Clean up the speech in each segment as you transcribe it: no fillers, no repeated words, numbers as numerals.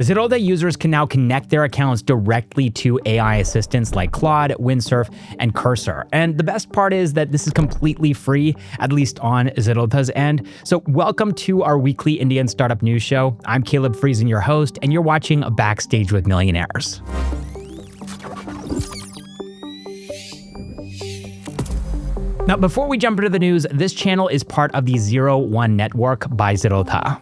Zerodha users can now connect their accounts directly to AI assistants like Claude, Windsurf, and Cursor. And the best part is that this is completely free, at least on Zerodha's end. So welcome to our weekly Indian startup news show. I'm Caleb Friesen, your host, and you're watching Backstage with Millionaires. Now, before we jump into the news, this channel is part of the 01 network by Zerodha.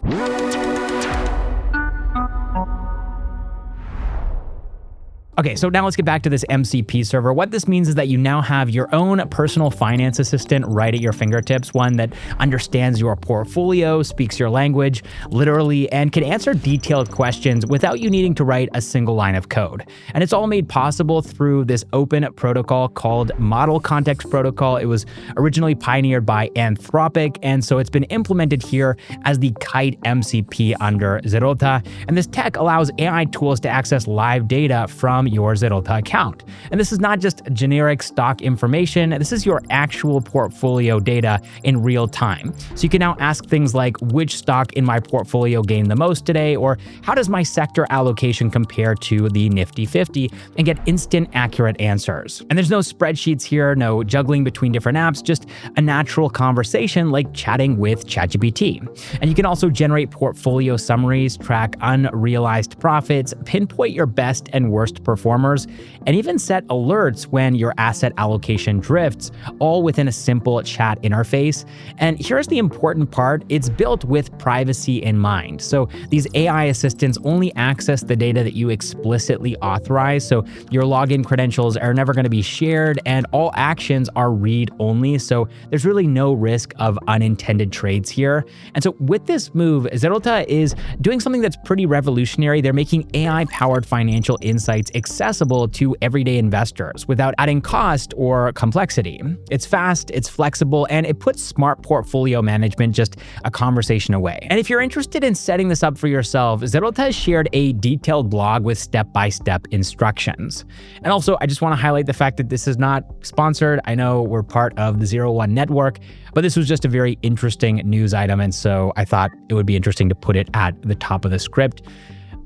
Okay, so now let's get back to this MCP server. What this means is that you now have your own personal finance assistant right at your fingertips, one that understands your portfolio, speaks your language, literally, and can answer detailed questions without you needing to write a single line of code. And it's all made possible through this open protocol called Model Context Protocol. It was originally pioneered by Anthropic, and so it's been implemented here as the Kite MCP under Zerodha. And this tech allows AI tools to access live data from your Zerodha account. And this is not just generic stock information, this is your actual portfolio data in real time. So you can now ask things like, which stock in my portfolio gained the most today, or how does my sector allocation compare to the Nifty 50, and get instant accurate answers. And there's no spreadsheets here, no juggling between different apps, just a natural conversation like chatting with ChatGPT. And you can also generate portfolio summaries, track unrealized profits, pinpoint your best and worst performers, and even set alerts when your asset allocation drifts, all within a simple chat interface. And here's the important part, it's built with privacy in mind. So these AI assistants only access the data that you explicitly authorize, so your login credentials are never going to be shared, and all actions are read-only, so there's really no risk of unintended trades here. And so with this move, Zerodha is doing something that's pretty revolutionary. They're making AI-powered financial insights accessible to everyday investors without adding cost or complexity. It's fast, it's flexible, and it puts smart portfolio management just a conversation away. And if you're interested in setting this up for yourself, Zerodha has shared a detailed blog with step-by-step instructions. And also, I just want to highlight the fact that this is not sponsored. I know we're part of the 01 network, but this was just a very interesting news item, and so I thought it would be interesting to put it at the top of the script.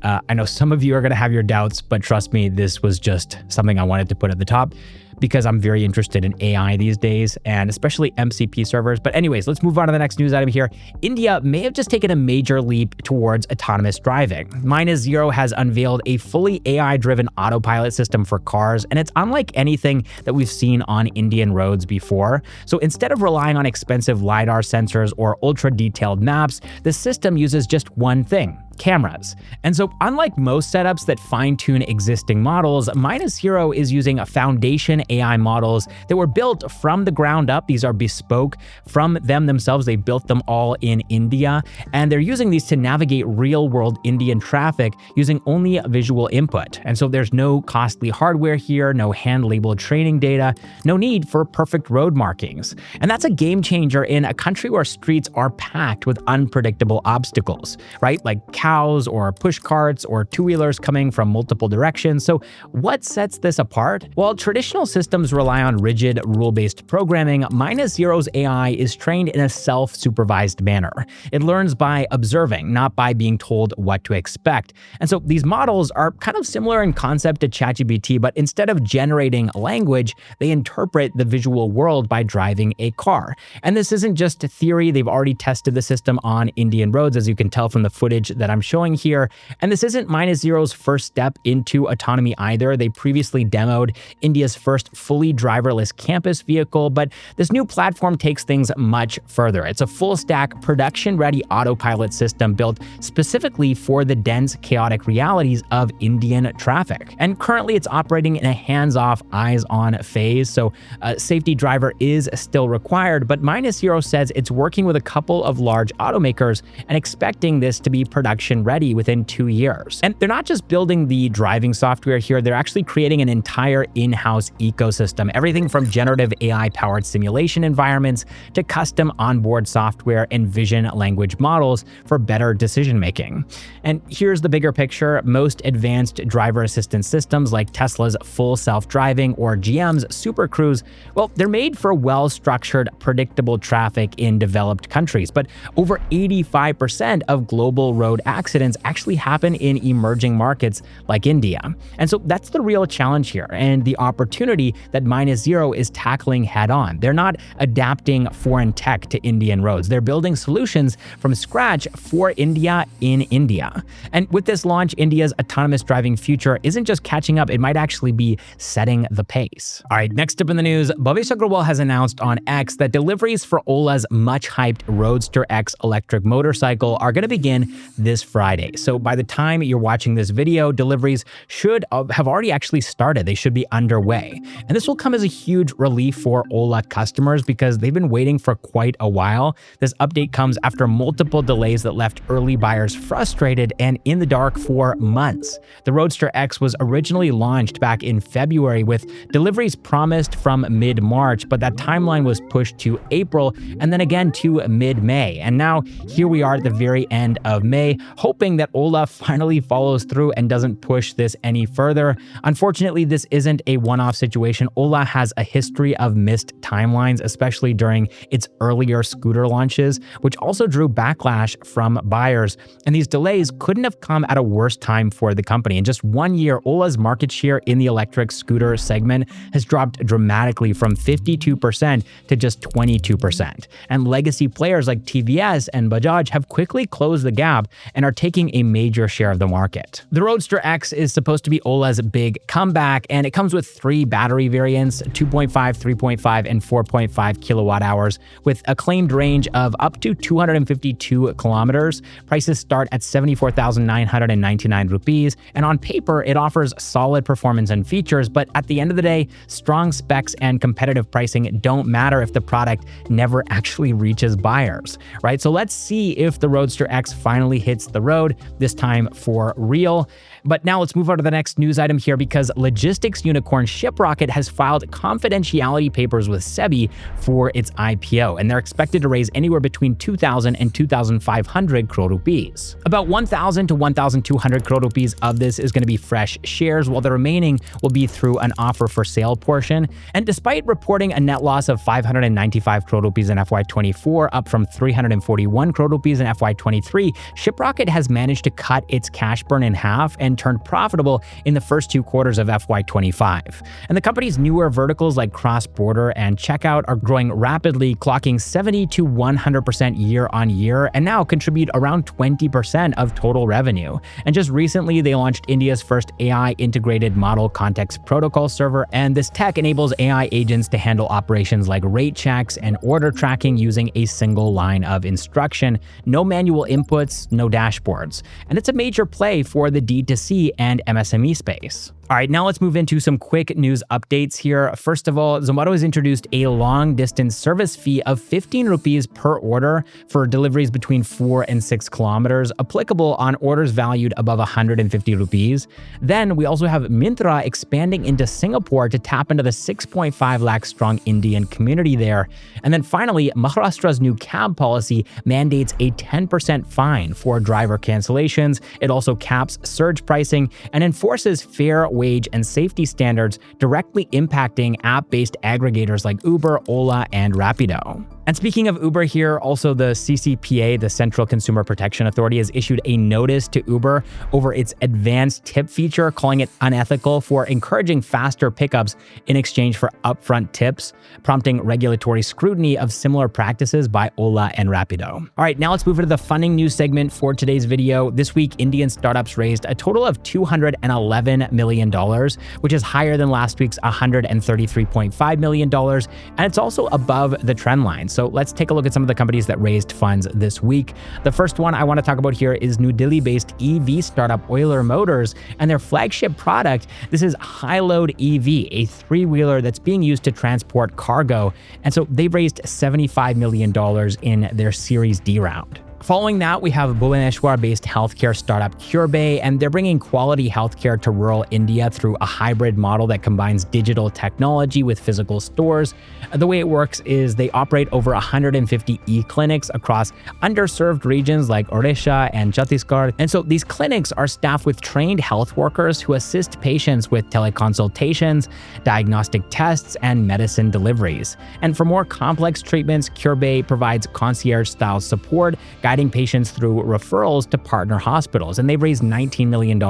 I know some of you are going to have your doubts, but trust me, this was just something I wanted to put at the top because I'm very interested in AI these days, and especially MCP servers. But anyways, let's move on to the next news item here. India may have just taken a major leap towards autonomous driving. Zero has unveiled a fully AI-driven autopilot system for cars, and it's unlike anything that we've seen on Indian roads before. So instead of relying on expensive LiDAR sensors or ultra-detailed maps, the system uses just one thing: cameras. And so unlike most setups that fine-tune existing models, Zero is using a foundation AI models that were built from the ground up. These are bespoke from them themselves. They built them all in India, and they're using these to navigate real-world Indian traffic using only visual input. And so there's no costly hardware here, no hand-labeled training data, no need for perfect road markings. And that's a game changer in a country where streets are packed with unpredictable obstacles, right? Like cows or push carts or two-wheelers coming from multiple directions. So what sets this apart? Well, traditional systems rely on rigid, rule-based programming. Zero's AI is trained in a self-supervised manner. It learns by observing, not by being told what to expect. And so these models are kind of similar in concept to ChatGPT, but instead of generating language, they interpret the visual world by driving a car. And this isn't just theory. They've already tested the system on Indian roads, as you can tell from the footage that I'm showing here. And this isn't Zero's first step into autonomy either. They previously demoed India's first fully driverless campus vehicle, but this new platform takes things much further. It's a full-stack, production-ready autopilot system built specifically for the dense, chaotic realities of Indian traffic. And currently it's operating in a hands-off, eyes-on phase, so a safety driver is still required, but Zero says it's working with a couple of large automakers and expecting this to be production-ready within 2 years. And they're not just building the driving software here, they're actually creating an entire in-house ecosystem, everything from generative AI-powered simulation environments to custom onboard software and vision language models for better decision-making. And here's the bigger picture. Most advanced driver assistance systems like Tesla's full self-driving or GM's Super Cruise, well, they're made for well-structured, predictable traffic in developed countries, but over 85% of global road accidents actually happen in emerging markets like India. And so that's the real challenge here, and the opportunity that Minus0 is tackling head on. They're not adapting foreign tech to Indian roads. They're building solutions from scratch for India in India. And with this launch, India's autonomous driving future isn't just catching up, it might actually be setting the pace. All right, next up in the news, Bhavesh Agrawal has announced on X that deliveries for Ola's much-hyped Roadster X electric motorcycle are going to begin this Friday. So by the time you're watching this video, deliveries should have already actually started. They should be underway. And this will come as a huge relief for Ola customers because they've been waiting for quite a while. This update comes after multiple delays that left early buyers frustrated and in the dark for months. The Roadster X was originally launched back in February with deliveries promised from mid-March, but that timeline was pushed to April and then again to mid-May. And now here we are at the very end of May, hoping that Ola finally follows through and doesn't push this any further. Unfortunately, this isn't a one-off situation. Ola has a history of missed timelines, especially during its earlier scooter launches, which also drew backlash from buyers. And these delays couldn't have come at a worse time for the company. In just 1 year, Ola's market share in the electric scooter segment has dropped dramatically from 52% to just 22%. And legacy players like TVS and Bajaj have quickly closed the gap and are taking a major share of the market. The Roadster X is supposed to be Ola's big comeback, and it comes with 3 battery variants, 2.5, 3.5, and 4.5 kilowatt hours, with a claimed range of up to 252 kilometers. Prices start at 74,999 rupees, and on paper, it offers solid performance and features, but at the end of the day, strong specs and competitive pricing don't matter if the product never actually reaches buyers, right? So let's see if the Roadster X finally hits the road, this time for real. But now let's move on to the next news item here, because logistics unicorn Shiprocket has filed confidentiality papers with SEBI for its IPO, and they're expected to raise anywhere between 2,000 and 2,500 crore rupees. About 1,000 to 1,200 crore rupees of this is going to be fresh shares, while the remaining will be through an offer for sale portion. And despite reporting a net loss of 595 crore rupees in FY24, up from 341 crore rupees in FY23, Shiprocket has managed to cut its cash burn in half and turned profitable in the first 2 quarters of FY25. And the company's newer verticals like cross-border and checkout are growing rapidly, clocking 70 to 100% year on year, and now contribute around 20% of total revenue. And just recently, they launched India's first AI-integrated model context protocol server, and this tech enables AI agents to handle operations like rate checks and order tracking using a single line of instruction. No manual inputs, no dashboards. And it's a major play for the D2C and MSME space. All right, now let's move into some quick news updates here. First of all, Zomato has introduced a long-distance service fee of 15 rupees per order for deliveries between 4 and 6 kilometers, applicable on orders valued above 150 rupees. Then we also have Myntra expanding into Singapore to tap into the 6.5 lakh strong Indian community there. And then finally, Maharashtra's new cab policy mandates a 10% fine for driver cancellations. It also caps surge pricing and enforces fair wage and safety standards, directly impacting app-based aggregators like Uber, Ola, and Rapido. And speaking of Uber here, also the CCPA, the Central Consumer Protection Authority, has issued a notice to Uber over its advanced tip feature, calling it unethical for encouraging faster pickups in exchange for upfront tips, prompting regulatory scrutiny of similar practices by Ola and Rapido. All right, now let's move into the funding news segment for today's video. This week, Indian startups raised a total of $211 million, which is higher than last week's $133.5 million, and it's also above the trend line. So let's take a look at some of the companies that raised funds this week. The first one I want to talk about here is New Delhi-based EV startup Euler Motors and their flagship product. This is High-Load EV, a 3-wheeler that's being used to transport cargo. And so they raised $75 million in their Series D round. Following that, we have Bhubaneswar-based healthcare startup CureBay, and they're bringing quality healthcare to rural India through a hybrid model that combines digital technology with physical stores. The way it works is they operate over 150 e-clinics across underserved regions like Odisha and Chhattisgarh. And so these clinics are staffed with trained health workers who assist patients with teleconsultations, diagnostic tests, and medicine deliveries. And for more complex treatments, CureBay provides concierge-style support, guiding patients through referrals to partner hospitals, and they've raised $19 million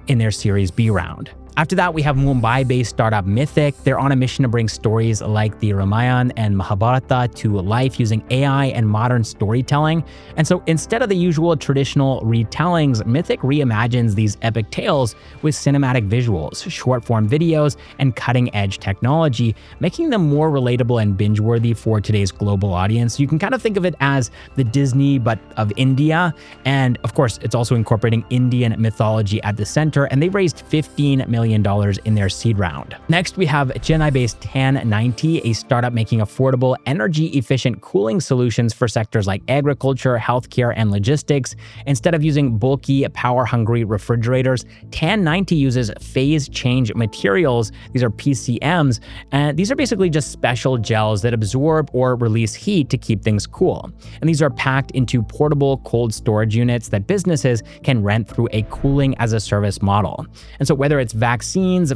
in their Series B round. After that, we have Mumbai-based startup Mythic. They're on a mission to bring stories like the Ramayana and Mahabharata to life using AI and modern storytelling. And so instead of the usual traditional retellings, Mythic reimagines these epic tales with cinematic visuals, short-form videos, and cutting-edge technology, making them more relatable and binge-worthy for today's global audience. You can kind of think of it as the Disney, but of India. And of course, it's also incorporating Indian mythology at the center, and they raised $15 million in their seed round. Next, we have Chennai-based Tan90, a startup making affordable, energy-efficient cooling solutions for sectors like agriculture, healthcare, and logistics. Instead of using bulky, power-hungry refrigerators, Tan90 uses phase change materials. These are PCMs, and these are basically just special gels that absorb or release heat to keep things cool. And these are packed into portable cold storage units that businesses can rent through a cooling-as-a-service model. And so whether it's vaccines,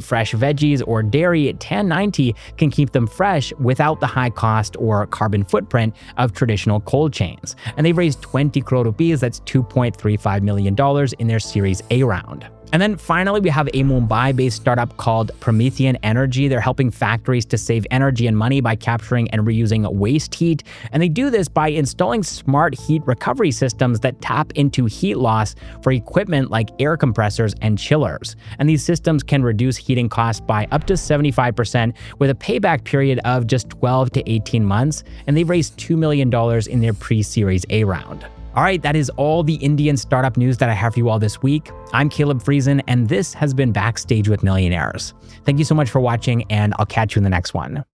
fresh veggies, or dairy, Tan90 can keep them fresh without the high cost or carbon footprint of traditional cold chains. And they've raised 20 crore rupees, that's $2.35 million in their Series A round. And then finally, we have a Mumbai-based startup called Promethean Energy. They're helping factories to save energy and money by capturing and reusing waste heat. And they do this by installing smart heat recovery systems that tap into heat loss for equipment like air compressors and chillers. And these systems can reduce heating costs by up to 75% with a payback period of just 12 to 18 months. And they've raised $2 million in their pre-Series A round. All right, that is all the Indian startup news that I have for you all this week. I'm Caleb Friesen, and this has been Backstage with Millionaires. Thank you so much for watching, and I'll catch you in the next one.